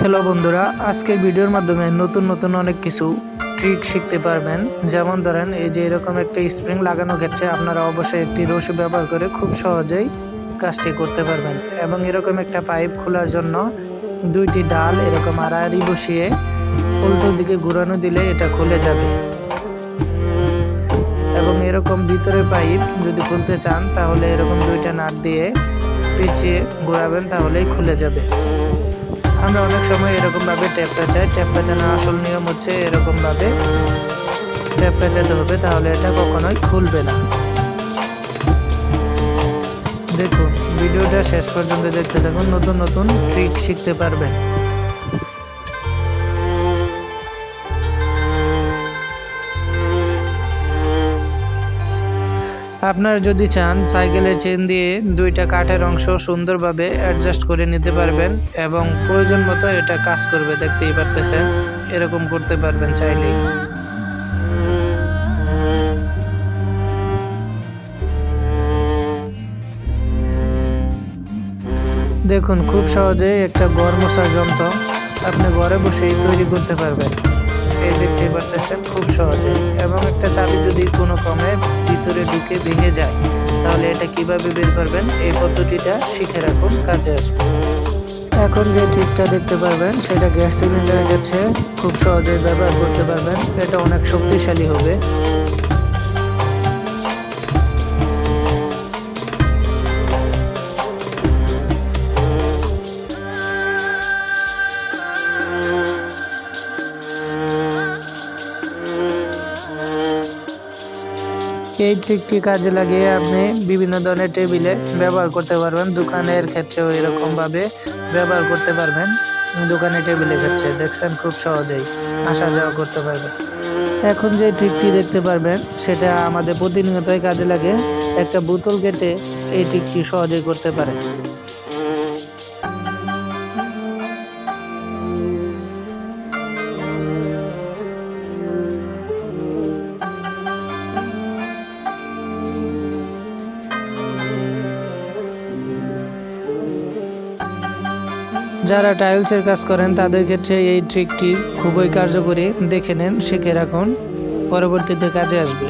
Hello বন্ধুরা, আজকের ভিডিওর মাধ্যমে নতুন অনেক কিছু ট্রিক শিখতে পারবেন। যেমন ধরেন, এই যে এরকম একটা স্প্রিং লাগানোর ক্ষেত্রে আপনারা অবশ্যই একটি রশি ব্যবহার করে খুব সহজেই কাজটি করতে পারবেন। এবং এরকম একটা পাইপ খোলার জন্য দুইটি ডাল এরকম আড়াআড়ি বসিয়ে উল্টো দিকে ঘুরানো দিলে এটা খুলে যাবে। এবং এরকম ভিতরে পাইপ যদি খুলতে চান তাহলে এরকম দুইটা নাট দিয়ে পেঁচিয়ে ঘোরাবেন, তাহলেই খুলে যাবে। আমরা অনেক সময় এরকমভাবে ট্যাপ পেঁচাই। ট্যাপ পেঁচানোর আসল নিয়ম হচ্ছে এরকমভাবে ট্যাপ পেঁচাতে হবে, তাহলে এটা কখনোই খুলবে না। দেখুন, ভিডিওটা শেষ পর্যন্ত দেখতে থাকুন, নতুন ট্রিক শিখতে পারবেন। আপনারা যদি চান সাইকেলের চেন দিয়ে দুইটা কাঠের অংশ সুন্দরভাবে অ্যাডজাস্ট করে নিতে পারবেন এবং প্রয়োজন মতো এটা কাজ করবে। দেখতেই পারতেছেন, এরকম করতে পারবেন চাইলেই। দেখুন, খুব সহজেই একটা ঘর মোছার যন্ত্র আপনি ঘরে বসেই তৈরি করতে পারবেন। এই দেখতেই পারতেছেন, খুব সহজেই। এবং একটা চাবি যদি কোনো ক্রমে ভিতরে ঢুকে ভেঙে যায়, তাহলে এটা কিভাবে বের করবেন, এই পদ্ধতিটা শিখে রাখুন, কাজে আসবে। এখন যে ট্রিকটা দেখতে পারবেন সেটা গ্যাস সিলিন্ডারের কাছে খুব সহজেই ব্যবহার করতে পারবেন। এটা অনেক শক্তিশালী হবে। এই ট্রিকটি কাজে লাগিয়ে আপনি বিভিন্ন ধরনের টেবিলে ব্যবহার করতে পারবেন। দোকানের ক্ষেত্রেও এরকমভাবে ব্যবহার করতে পারবেন। দোকানে টেবিলের ক্ষেত্রে দেখছেন, খুব সহজেই আসা যাওয়া করতে পারবেন। এখন যে ট্রিকটি দেখতে পারবেন সেটা আমাদের প্রতিনিয়তই কাজে লাগে। একটা বোতল কেটে এই ট্রিকটি সহজেই করতে পারেন। যারা টাইলসের কাজ করেন তাদের ক্ষেত্রে এই ট্রিকটি খুবই কার্যকরী। দেখে নেন, শিখে রাখুন, পরবর্তীতে কাজে আসবে।